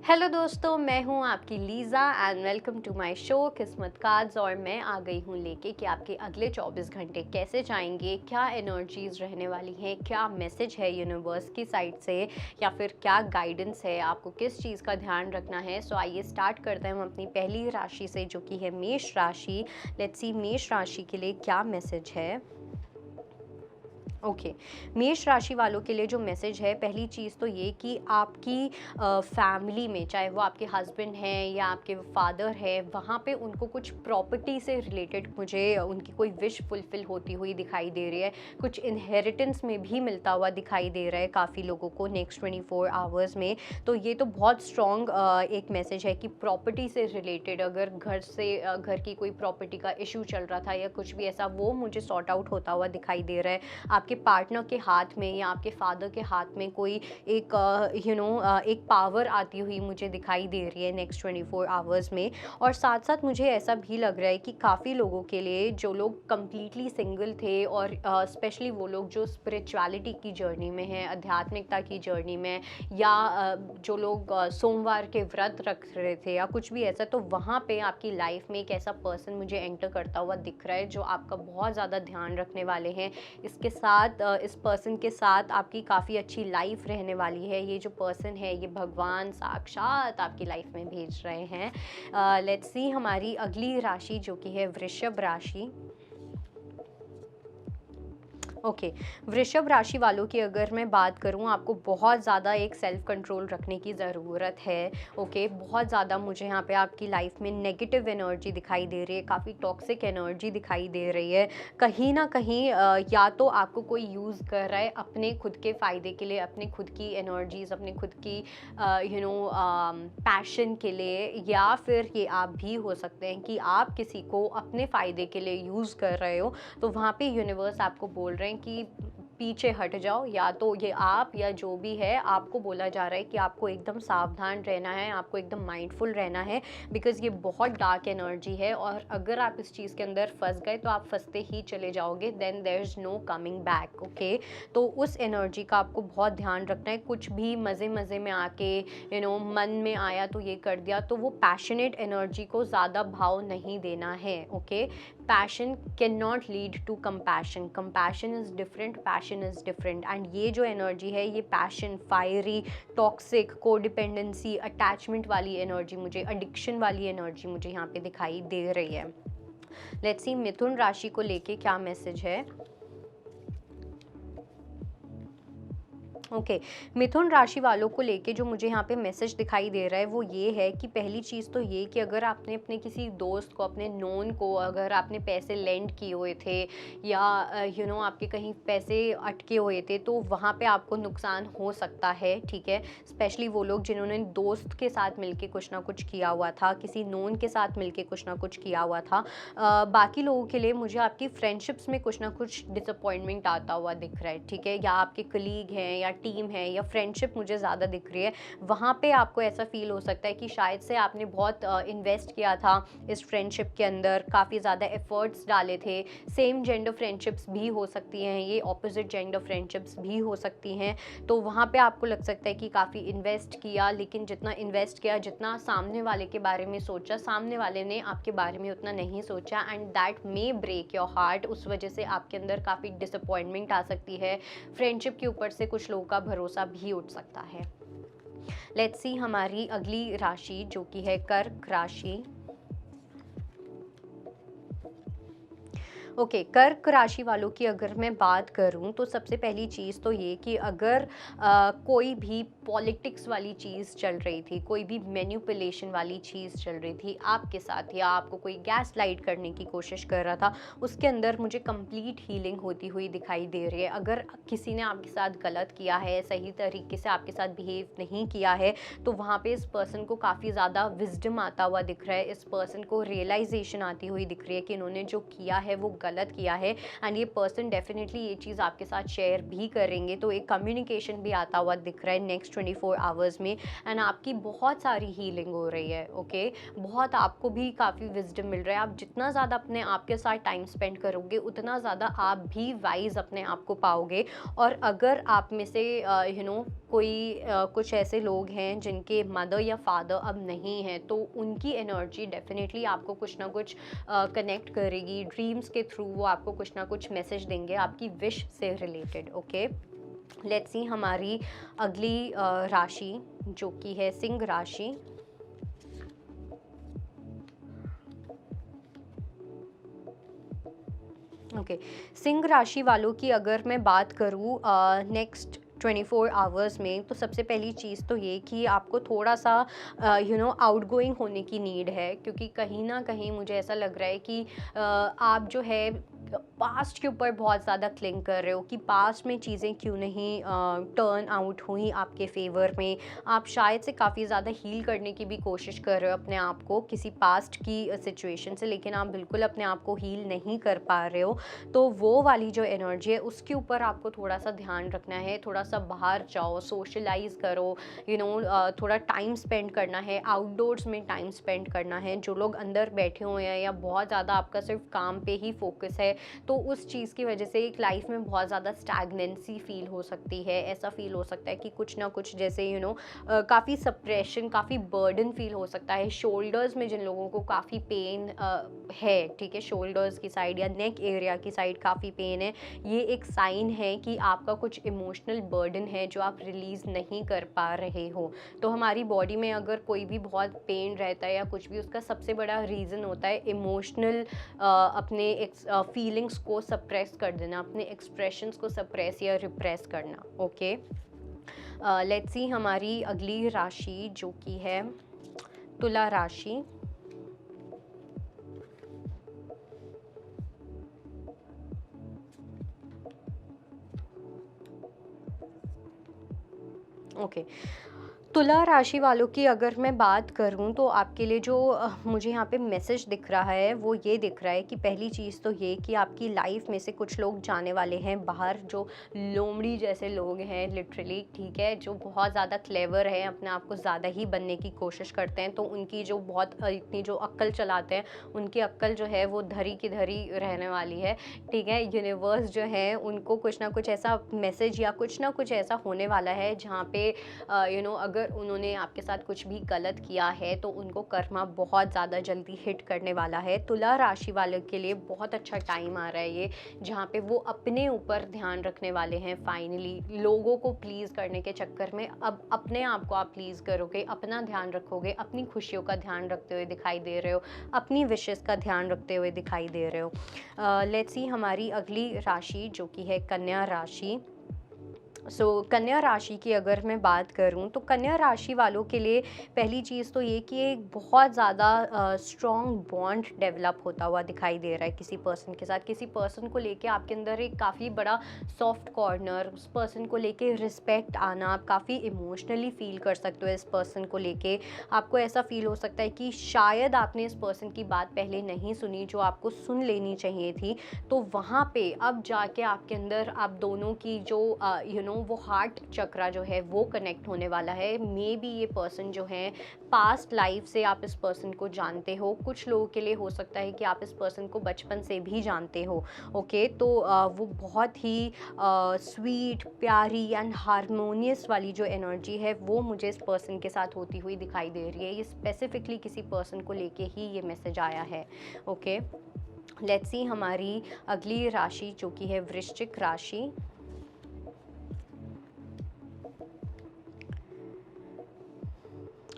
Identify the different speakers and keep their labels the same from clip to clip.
Speaker 1: Hello दोस्तों, मैं हूं आपकी Lisa and welcome to my show Kismat cards. और मैं आ गई हूं लेके कि आपके अगले 24 घंटे कैसे जाएंगे, क्या एनर्जीज़ रहने वाली हैं, क्या मैसेज है यूनिवर्स की साइड से या फिर क्या गाइडेंस है, आपको किस चीज़ का ध्यान रखना है। सो आइए स्टार्ट करते हैं हम अपनी पहली राशि से जो कि है मेष राशि। लेट्स सी मेष राशि के लिए क्या मैसेज है। ओके, मेष राशि वालों के लिए जो मैसेज है, पहली चीज़ तो ये कि आपकी फैमिली में, चाहे वो आपके हस्बैंड हैं या आपके फादर हैं, वहाँ पे उनको कुछ प्रॉपर्टी से रिलेटेड मुझे उनकी कोई विश फुलफिल होती हुई दिखाई दे रही है। कुछ इनहेरिटेंस में भी मिलता हुआ दिखाई दे रहा है काफ़ी लोगों को नेक्स्ट 24 आवर्स में। तो ये तो बहुत स्ट्रॉन्ग एक मैसेज है कि प्रॉपर्टी से रिलेटेड अगर घर की कोई प्रॉपर्टी का इशू चल रहा था या कुछ भी ऐसा, वो मुझे सॉर्ट आउट होता हुआ दिखाई दे रहा है। आपके पार्टनर के हाथ में या आपके फादर के हाथ में कोई एक एक पावर आती हुई मुझे दिखाई दे रही है नेक्स्ट 24 आवर्स में। और साथ साथ मुझे ऐसा भी लग रहा है कि काफ़ी लोगों के लिए, जो लोग कंप्लीटली सिंगल थे और स्पेशली वो लोग जो स्पिरिचुअलिटी की जर्नी में हैं, आध्यात्मिकता की जर्नी में, या जो लोग सोमवार के व्रत रख रहे थे या कुछ भी ऐसा, तो वहाँ पे आपकी लाइफ में एक ऐसा पर्सन मुझे एंटर करता हुआ दिख रहा है जो आपका बहुत ज़्यादा ध्यान रखने वाले हैं। इसके साथ इस पर्सन के साथ आपकी काफ़ी अच्छी लाइफ रहने वाली है। ये जो पर्सन है ये भगवान साक्षात आपकी लाइफ में भेज रहे हैं। लेट्स सी हमारी अगली राशि जो कि है वृषभ राशि। ओके, वृषभ राशि वालों की अगर मैं बात करूं, आपको बहुत ज़्यादा एक सेल्फ कंट्रोल रखने की ज़रूरत है। ओके, बहुत ज़्यादा मुझे यहाँ पे आपकी लाइफ में नेगेटिव एनर्जी दिखाई दे रही है, काफ़ी टॉक्सिक एनर्जी दिखाई दे रही है। कहीं ना कहीं या तो आपको कोई यूज़ कर रहा है अपने खुद के फ़ायदे के लिए, अपने खुद की एनर्जीज़, अपने खुद की पैशन के लिए, या फिर ये आप भी हो सकते हैं कि आप किसी को अपने फ़ायदे के लिए यूज़ कर रहे हो। तो वहाँ पे यूनिवर्स आपको बोल रहे हैं कि पीछे हट जाओ, या तो ये आप या जो भी है, आपको बोला जा रहा है कि आपको एकदम सावधान रहना है, आपको एकदम माइंडफुल रहना है, बिकॉज़ ये बहुत डार्क एनर्जी है। और अगर आप इस चीज़ के अंदर फंस गए तो आप फंसते ही चले जाओगे, then there is no coming back. Okay, तो उस एनर्जी का आपको बहुत ध्यान रखना है। कुछ भी मज़े मज़े में आके मन में आया तो ये कर दिया, तो वो पैशनेट एनर्जी को ज़्यादा भाव नहीं देना है। Okay, passion can not lead to compassion, compassion is different, passion is different. And ये जो एनर्जी है, ये passion, fiery, toxic, codependency, attachment वाली एनर्जी, मुझे एडिक्शन वाली एनर्जी मुझे यहाँ पे दिखाई दे रही है। लेट्स सी मिथुन राशि को लेके क्या मैसेज है। ओके, मिथुन राशि वालों को लेके जो मुझे यहाँ पे मैसेज दिखाई दे रहा है वो ये है कि पहली चीज़ तो ये कि अगर आपने अपने किसी दोस्त को, अपने नोन को, अगर आपने पैसे लेंड किए हुए थे या आपके कहीं पैसे अटके हुए थे, तो वहाँ पे आपको नुकसान हो सकता है। ठीक है, स्पेशली वो लोग जिन्होंने दोस्त के साथ मिलके कुछ ना कुछ किया हुआ था, किसी नोन के साथ मिलके कुछ ना कुछ किया हुआ था। बाकी लोगों के लिए मुझे आपकी फ्रेंडशिप्स में कुछ ना कुछ डिसअपॉइंटमेंट आता हुआ दिख रहा है। ठीक है, या आपके कलीग हैं या टीम है या फ्रेंडशिप मुझे ज़्यादा दिख रही है। वहाँ पे आपको ऐसा फील हो सकता है कि शायद से आपने बहुत इन्वेस्ट किया था इस फ्रेंडशिप के अंदर, काफ़ी ज़्यादा एफर्ट्स डाले थे। सेम जेंडर फ्रेंडशिप्स भी हो सकती हैं, ये ऑपोजिट जेंडर फ्रेंडशिप्स भी हो सकती हैं। तो वहाँ पे आपको लग सकता है कि काफ़ी इन्वेस्ट किया, लेकिन जितना इन्वेस्ट किया, जितना सामने वाले के बारे में सोचा, सामने वाले ने आपके बारे में उतना नहीं सोचा, and that may break your heart. उस वजह से आपके अंदर काफ़ी डिसअपॉइंटमेंट आ सकती है। फ्रेंडशिप के ऊपर से कुछ लोगों का भरोसा भी उठ सकता है। लेट्स सी हमारी अगली राशि जो कि है कर्क राशि। ओके, कर्क राशि वालों की अगर मैं बात करूं तो सबसे पहली चीज़ तो ये कि अगर कोई भी पॉलिटिक्स वाली चीज़ चल रही थी, कोई भी मैनिपुलेशन वाली चीज़ चल रही थी आपके साथ, या आपको कोई गैस लाइट करने की कोशिश कर रहा था, उसके अंदर मुझे कंप्लीट हीलिंग होती हुई दिखाई दे रही है। अगर किसी ने आपके साथ गलत किया है, सही तरीके से आपके साथ बिहेव नहीं किया है, तो वहाँ पे इस पर्सन को काफ़ी ज़्यादा विजडम आता हुआ दिख रहा है। इस पर्सन को रियलाइजेशन आती हुई दिख रही है कि इन्होंने जो किया है वो गलत किया है, एंड ये पर्सन डेफिनेटली ये चीज़ आपके साथ शेयर भी करेंगे। तो एक कम्युनिकेशन भी आता हुआ दिख रहा है नेक्स्ट 24 आवर्स में, एंड आपकी बहुत सारी हीलिंग हो रही है। ओके, बहुत आपको भी काफ़ी विजडम मिल रहा है। आप जितना ज़्यादा अपने आप के साथ टाइम स्पेंड करोगे उतना ज़्यादा आप भी वाइज अपने आप को पाओगे। और अगर आप में से कोई कुछ ऐसे लोग हैं जिनके मदर या फादर अब नहीं हैं, तो उनकी एनर्जी डेफिनेटली आपको कुछ ना कुछ कनेक्ट करेगी। ड्रीम्स के थ्रू वो आपको कुछ ना कुछ मैसेज देंगे आपकी विश से रिलेटेड। ओके, लेट्स सी हमारी अगली राशि जो कि है सिंह राशि। ओके, सिंह राशि वालों की अगर मैं बात करूँ नेक्स्ट 24 आवर्स में, तो सबसे पहली चीज़ तो ये कि आपको थोड़ा सा आउटगोइंग होने की नीड है, क्योंकि कहीं ना कहीं मुझे ऐसा लग रहा है कि आप जो है पास्ट के ऊपर बहुत ज़्यादा क्लिंग कर रहे हो कि पास्ट में चीज़ें क्यों नहीं टर्न आउट हुई आपके फेवर में। आप शायद से काफ़ी ज़्यादा हील करने की भी कोशिश कर रहे हो अपने आप को किसी पास्ट की सिचुएशन से, लेकिन आप बिल्कुल अपने आप को हील नहीं कर पा रहे हो। तो वो वाली जो एनर्जी है उसके ऊपर आपको थोड़ा सा ध्यान रखना है। थोड़ा सा बाहर जाओ, सोशलाइज करो, थोड़ा टाइम स्पेंड करना है, आउटडोर्स में टाइम स्पेंड करना है। जो लोग अंदर बैठे हुए हैं या बहुत ज़्यादा आपका सिर्फ काम पे ही फोकस है, तो उस चीज़ की वजह से एक लाइफ में बहुत ज़्यादा स्टैग्नेंसी फील हो सकती है। ऐसा फील हो सकता है कि कुछ ना कुछ जैसे काफ़ी सप्रेशन, काफ़ी बर्डन फील हो सकता है। शोल्डर्स में जिन लोगों को काफ़ी पेन है, ठीक है, शोल्डर्स की साइड या नेक एरिया की साइड काफ़ी पेन है, ये एक साइन है कि आपका कुछ इमोशनल बर्डन है जो आप रिलीज़ नहीं कर पा रहे हो। तो हमारी बॉडी में अगर कोई भी बहुत पेन रहता है या कुछ भी, उसका सबसे बड़ा रीज़न होता है इमोशनल अपने फीलिंग्स को सप्रेस कर देना, अपने एक्सप्रेशंस को सप्रेस या रिप्रेस करना। ओके, लेट्स सी हमारी अगली राशि जो कि है तुला राशि। ओके, तुला राशि वालों की अगर मैं बात करूं तो आपके लिए जो मुझे यहाँ पे मैसेज दिख रहा है वो ये दिख रहा है कि पहली चीज़ तो ये कि आपकी लाइफ में से कुछ लोग जाने वाले हैं बाहर, जो लोमड़ी जैसे लोग हैं लिटरली, ठीक है, जो बहुत ज़्यादा क्लेवर है, अपने आप को ज़्यादा ही बनने की कोशिश करते हैं। तो उनकी जो बहुत इतनी जो अक्ल चलाते हैं, उनकी अक्ल जो है वो धरी की धरी रहने वाली है, ठीक है। यूनिवर्स जो है उनको कुछ ना कुछ ऐसा मैसेज या कुछ ना कुछ ऐसा होने वाला है जहाँ पे अगर उन्होंने आपके साथ कुछ भी गलत किया है तो उनको कर्मा बहुत ज़्यादा जल्दी हिट करने वाला है। तुला राशि वालों के लिए बहुत अच्छा टाइम आ रहा है ये, जहाँ पे वो अपने ऊपर ध्यान रखने वाले हैं फाइनली। लोगों को प्लीज़ करने के चक्कर में अब अपने आप को आप प्लीज़ करोगे, अपना ध्यान रखोगे, अपनी खुशियों का ध्यान रखते हुए दिखाई दे रहे हो, अपनी विशेस का ध्यान रखते हुए दिखाई दे रहे हो। लेट्स सी हमारी अगली राशि जो कि है कन्या राशि। कन्या राशि की अगर मैं बात करूं तो कन्या राशि वालों के लिए पहली चीज़ तो ये कि एक बहुत ज़्यादा स्ट्रॉन्ग बॉन्ड डेवलप होता हुआ दिखाई दे रहा है किसी पर्सन के साथ। किसी पर्सन को लेके आपके अंदर एक काफ़ी बड़ा सॉफ्ट कॉर्नर, उस पर्सन को लेके रिस्पेक्ट आना, आप काफ़ी इमोशनली फील कर सकते हो इस पर्सन को लेके। आपको ऐसा फील हो सकता है कि शायद आपने इस पर्सन की बात पहले नहीं सुनी जो आपको सुन लेनी चाहिए थी। तो वहाँ पे अब जाके आपके अंदर आप दोनों की जो वो हार्ट चक्रा जो है वो कनेक्ट होने वाला है। मे बी ये पर्सन जो है पास्ट लाइफ से आप इस पर्सन को जानते हो। कुछ लोगों के लिए हो सकता है कि आप इस पर्सन को बचपन से भी जानते हो। ओके, तो वो बहुत ही स्वीट, प्यारी एंड हारमोनियस वाली जो एनर्जी है वो मुझे इस पर्सन के साथ होती हुई दिखाई दे रही है। ये स्पेसिफिकली किसी पर्सन को लेके ही ये मैसेज आया है। ओके, लेट्स सी हमारी अगली राशि जो कि है वृश्चिक राशि।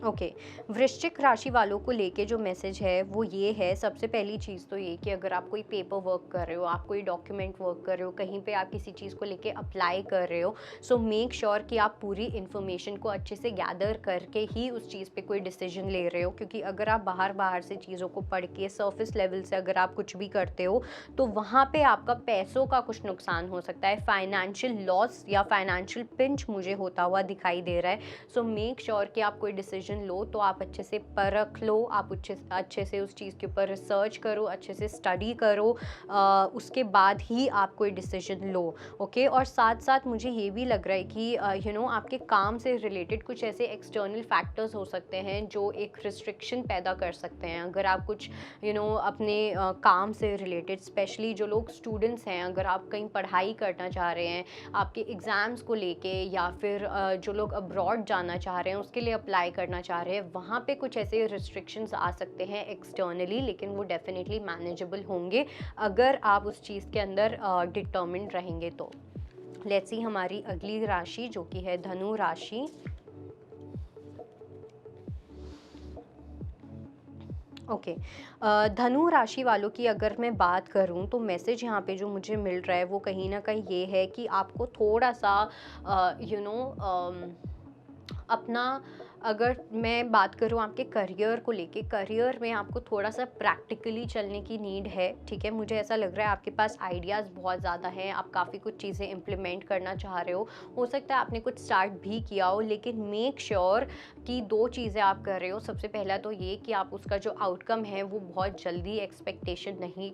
Speaker 1: ओके, वृश्चिक राशि वालों को लेके जो मैसेज है वो ये है। सबसे पहली चीज़ तो ये कि अगर आप कोई पेपर वर्क कर रहे हो, आप कोई डॉक्यूमेंट वर्क कर रहे हो, कहीं पे आप किसी चीज़ को लेके अप्लाई कर रहे हो, सो मेक श्योर कि आप पूरी इन्फॉर्मेशन को अच्छे से गैदर करके ही उस चीज़ पे कोई डिसीजन ले रहे हो। क्योंकि अगर आप बाहर से चीज़ों को पढ़ के सर्फिस लेवल से अगर आप कुछ भी करते हो तो वहाँ पे आपका पैसों का कुछ नुकसान हो सकता है, फाइनेंशियल लॉस या फाइनेंशियल पिंच मुझे होता हुआ दिखाई दे रहा है। सो मेक श्योर कि आप कोई डिसीजन डिसीजन लो तो आप अच्छे से परख लो, आप अच्छे से उस चीज़ के ऊपर रिसर्च करो, अच्छे से स्टडी करो, उसके बाद ही आप कोई डिसीजन लो। ओके, और साथ साथ मुझे ये भी लग रहा है कि आपके काम से रिलेटेड कुछ ऐसे एक्सटर्नल फैक्टर्स हो सकते हैं जो एक रिस्ट्रिक्शन पैदा कर सकते हैं। अगर आप कुछ अपने काम से रिलेटेड, स्पेशली जो लोग स्टूडेंट्स हैं, अगर आप कहीं पढ़ाई करना चाह रहे हैं आपके एग्ज़ाम्स को लेके, या फिर जो लोग अब्रॉड जाना चाह रहे हैं उसके लिए अप्लाई करना चाह रहे हैं, वहाँ पे कुछ ऐसे रिस्ट्रिक्शंस आ सकते हैं एक्सटर्नली, लेकिन वो डेफिनेटली मैनेजेबल होंगे अगर आप उस चीज़ के अंदर डिटर्मिन्ड रहेंगे तो। लेट्स सी हमारी अगली राशि जो कि है धनु राशि। ओके, धनु राशि वालों की अगर मैं बात करूं तो मैसेज यहाँ पे जो मुझे मिल रहा है वो कहीं ना कहीं ये है कि आपको थोड़ा सा अपना, अगर मैं बात करूँ आपके करियर को लेके, करियर में आपको थोड़ा सा प्रैक्टिकली चलने की नीड है। ठीक है, मुझे ऐसा लग रहा है आपके पास आइडियाज़ बहुत ज़्यादा हैं, आप काफ़ी कुछ चीज़ें इम्प्लीमेंट करना चाह रहे हो सकता है आपने कुछ स्टार्ट भी किया हो, लेकिन मेक श्योर कि दो चीज़ें आप कर रहे हो। सबसे पहला तो ये कि आप उसका जो आउटकम है वो बहुत जल्दी एक्सपेक्टेशन नहीं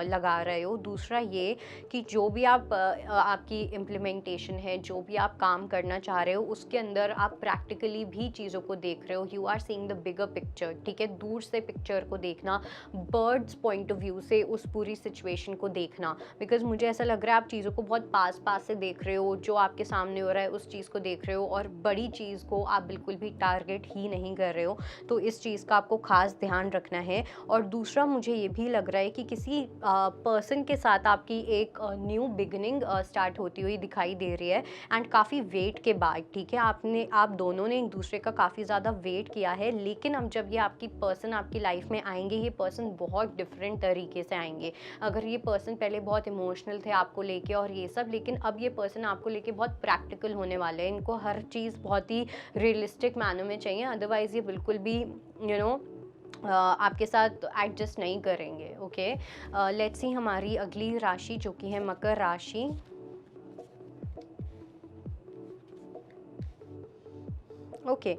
Speaker 1: लगा रहे हो। दूसरा ये कि जो भी आपकी इम्प्लीमेंटेशन है, जो भी आप काम करना चाह रहे हो उसके अंदर आप प्रैक्टिकली भी चीज़ों को देख रहे हो। You are seeing the bigger picture. ठीक है, दूर से पिक्चर को देखना, बर्ड्स पॉइंट ऑफ व्यू से उस पूरी सिचुएशन को देखना, बिकॉज मुझे ऐसा लग रहा है आप चीज़ों को बहुत पास पास से देख रहे हो, जो आपके सामने हो रहा है उस चीज़ को देख रहे हो, और बड़ी चीज़ को आप बिल्कुल भी टारगेट ही नहीं कर रहे हो। तो इस चीज़ का आपको खास ध्यान रखना है। और दूसरा मुझे ये भी लग रहा है कि किसी पर्सन के साथ आपकी एक न्यू बिगिनिंग स्टार्ट होती हुई दिखाई दे रही है, एंड काफ़ी वेट के बाद। ठीक है, आप दोनों ने एक दूसरे का काफ़ी ज़्यादा वेट किया है, लेकिन अब जब ये आपकी पर्सन आपकी लाइफ में आएंगे, ये पर्सन बहुत डिफरेंट तरीके से आएंगे। अगर ये पर्सन पहले बहुत इमोशनल थे आपको लेके और ये सब, लेकिन अब ये पर्सन आपको लेके बहुत प्रैक्टिकल होने वाले हैं। इनको हर चीज़ बहुत ही रियलिस्टिक मैनर में चाहिए, अदरवाइज़ ये बिल्कुल भी आपके साथ एडजस्ट नहीं करेंगे। ओके, लेट्स सी हमारी अगली राशि जो कि है मकर राशि। ओके,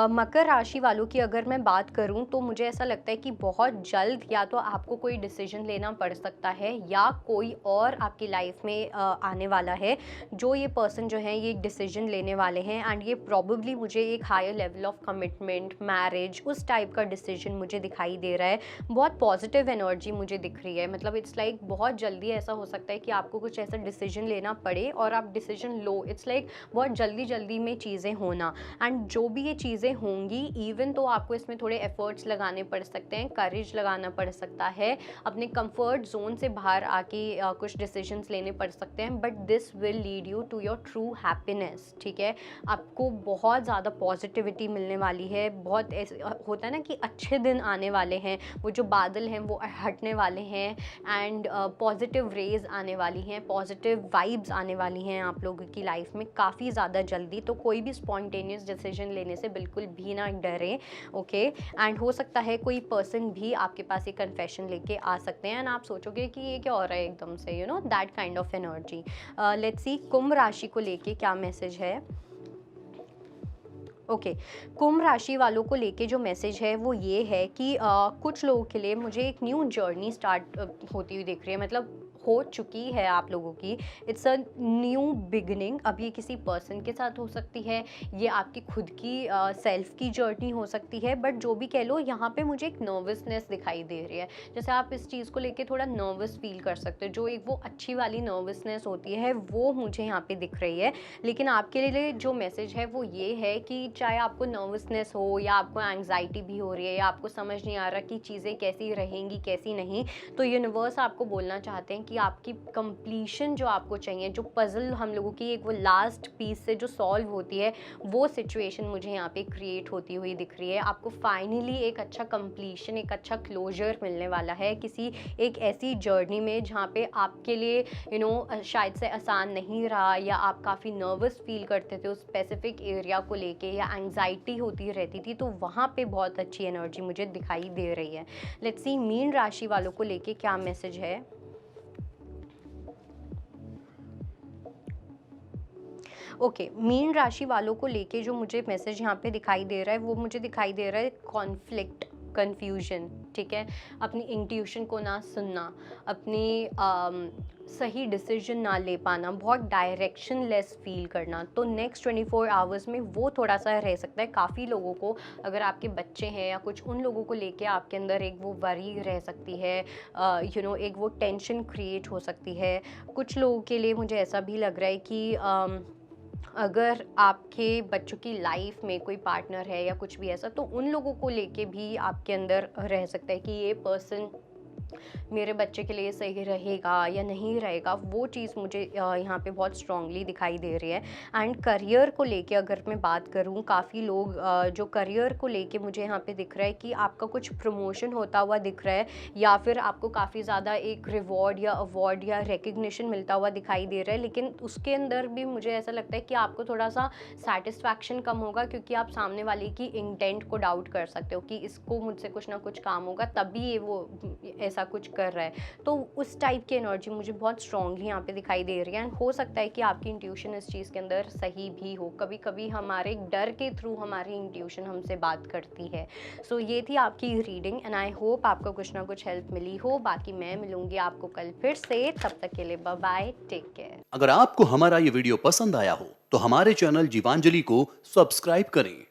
Speaker 1: मकर राशि वालों की अगर मैं बात करूं तो मुझे ऐसा लगता है कि बहुत जल्द या तो आपको कोई डिसीजन लेना पड़ सकता है, या कोई और आपकी लाइफ में आने वाला है जो ये पर्सन जो है ये एक डिसीजन लेने वाले हैं, एंड ये प्रॉबेबली मुझे एक higher level of commitment, marriage, उस टाइप का डिसीजन मुझे दिखाई दे रहा है। बहुत पॉजिटिव एनर्जी मुझे दिख रही है, मतलब इट्स लाइक बहुत जल्दी ऐसा हो सकता है कि आपको कुछ ऐसा डिसीजन लेना पड़े और आप डिसीजन लो। इट्स लाइक बहुत जल्दी जल्दी में चीज़ें होना, एंड जो भी ये चीज़ें होंगी, इवन तो आपको इसमें थोड़े एफर्ट्स लगाने पड़ सकते हैं, करेज लगाना पड़ सकता है, अपने कंफर्ट जोन से बाहर आके कुछ डिसीजंस लेने पड़ सकते हैं, but this will lead you to your true happiness. ठीक है, आपको बहुत ज़्यादा पॉजिटिविटी मिलने वाली है, बहुत ऐसे होता है ना कि अच्छे दिन आने वाले हैं, वो जो बादल हैं वो हटने वाले हैं, एंड पॉजिटिव रेज आने वाली हैं, पॉजिटिव वाइब्स आने वाली हैं आप लोगों की लाइफ में काफ़ी ज़्यादा जल्दी। तो कोई भी स्पॉन्टेनियस डिसीजन लेने से बिल्कुल भी ना डरें। ओके, एंड हो सकता है कोई पर्सन भी आपके पास एक कन्फेशन लेके आ सकते हैं, एंड आप सोचोगे कि ये क्या हो रहा है एकदम से, that kind of energy. Let's see कुंभ राशि को लेके क्या मैसेज है। ओके, कुंभ राशि वालों को लेके जो मैसेज है वो ये है कि कुछ लोगों के लिए मुझे एक न्यू जर्नी स्टार्ट होती हुई दिख रही है, मतलब हो चुकी है आप लोगों की। It's a new beginning. अब ये किसी पर्सन के साथ हो सकती है, ये आपकी खुद की सेल्फ की जर्नी हो सकती है, बट जो भी कह लो, यहाँ पे मुझे एक नर्वसनेस दिखाई दे रही है, जैसे आप इस चीज़ को लेके थोड़ा नर्वस फील कर सकते हो, जो एक वो अच्छी वाली नर्वसनेस होती है वो मुझे यहाँ पे दिख रही है। लेकिन आपके लिए जो मैसेज है वो ये है कि चाहे आपको नर्वसनेस हो या आपको एंग्जाइटी भी हो रही है, या आपको समझ नहीं आ रहा कि चीज़ें कैसी रहेंगी कैसी नहीं, तो यूनिवर्स आपको बोलना चाहते हैं कि आपकी कंप्लीशन जो आपको चाहिए, जो पजल हम लोगों की एक वो लास्ट पीस से जो सॉल्व होती है, वो सिचुएशन मुझे यहाँ पे क्रिएट होती हुई दिख रही है। आपको फाइनली एक अच्छा कंप्लीशन, एक अच्छा क्लोजर मिलने वाला है किसी एक ऐसी जर्नी में जहाँ पे आपके लिए शायद से आसान नहीं रहा, या आप काफ़ी नर्वस फील करते थे उस स्पेसिफिक एरिया को लेके, या एंग्जाइटी होती रहती थी, तो वहाँ पे बहुत अच्छी एनर्जी मुझे दिखाई दे रही है। लेट्स सी मीन राशि वालों को लेके क्या मैसेज है। ओके, मीन राशि वालों को लेके जो मुझे मैसेज यहाँ पे दिखाई दे रहा है, वो मुझे दिखाई दे रहा है कॉन्फ्लिक्ट, कन्फ्यूजन, ठीक है। अपनी इंट्यूशन को ना सुनना, अपनी सही डिसीजन ना ले पाना, बहुत डायरेक्शन लेस फील करना। तो नेक्स्ट 24 आवर्स में वो थोड़ा सा रह सकता है काफ़ी लोगों को। अगर आपके बच्चे हैं या कुछ, उन लोगों को लेके आपके अंदर एक वो वरी रह सकती है, एक वो टेंशन क्रिएट हो सकती है। कुछ लोगों के लिए मुझे ऐसा भी लग रहा है कि अगर आपके बच्चों की लाइफ में कोई पार्टनर है या कुछ भी ऐसा, तो उन लोगों को लेके भी आपके अंदर रह सकता है कि ये पर्सन मेरे बच्चे के लिए सही रहेगा या नहीं रहेगा। वो चीज़ मुझे यहाँ पे बहुत स्ट्रांगली दिखाई दे रही है। एंड करियर को लेके अगर मैं बात करूँ, काफ़ी लोग जो करियर को लेके मुझे यहाँ पे दिख रहा है कि आपका कुछ प्रमोशन होता हुआ दिख रहा है, या फिर आपको काफ़ी ज़्यादा एक रिवॉर्ड या अवार्ड या रिकग्निशन मिलता हुआ दिखाई दे रहा है। लेकिन उसके अंदर भी मुझे ऐसा लगता है कि आपको थोड़ा सा सेटिस्फैक्शन कम होगा, क्योंकि आप सामने वाले की इंटेंट को डाउट कर सकते हो कि इसको मुझसे कुछ ना कुछ काम होगा तभी ये वो ऐसा कुछ कर रहा है। तो उस टाइप की एनर्जी मुझे बहुत स्ट्रांगली यहाँ पे दिखाई दे रही है। एंड हो सकता है कि आपकी इंट्यूशन इस चीज़ के अंदर सही भी हो। कभी कभी हमारे डर के थ्रू हमारी इंट्यूशन हमसे बात करती है। सो ये थी आपकी रीडिंग एंड आई होप आपको कुछ ना कुछ हेल्प मिली हो। बाकी मैं मिलूंगी आपको कल फिर से, तब तक के लिए बाय बाय, टेक केयर।
Speaker 2: अगर आपको हमारा ये वीडियो पसंद आया हो तो हमारे चैनल जीवांजलि को सब्सक्राइब करें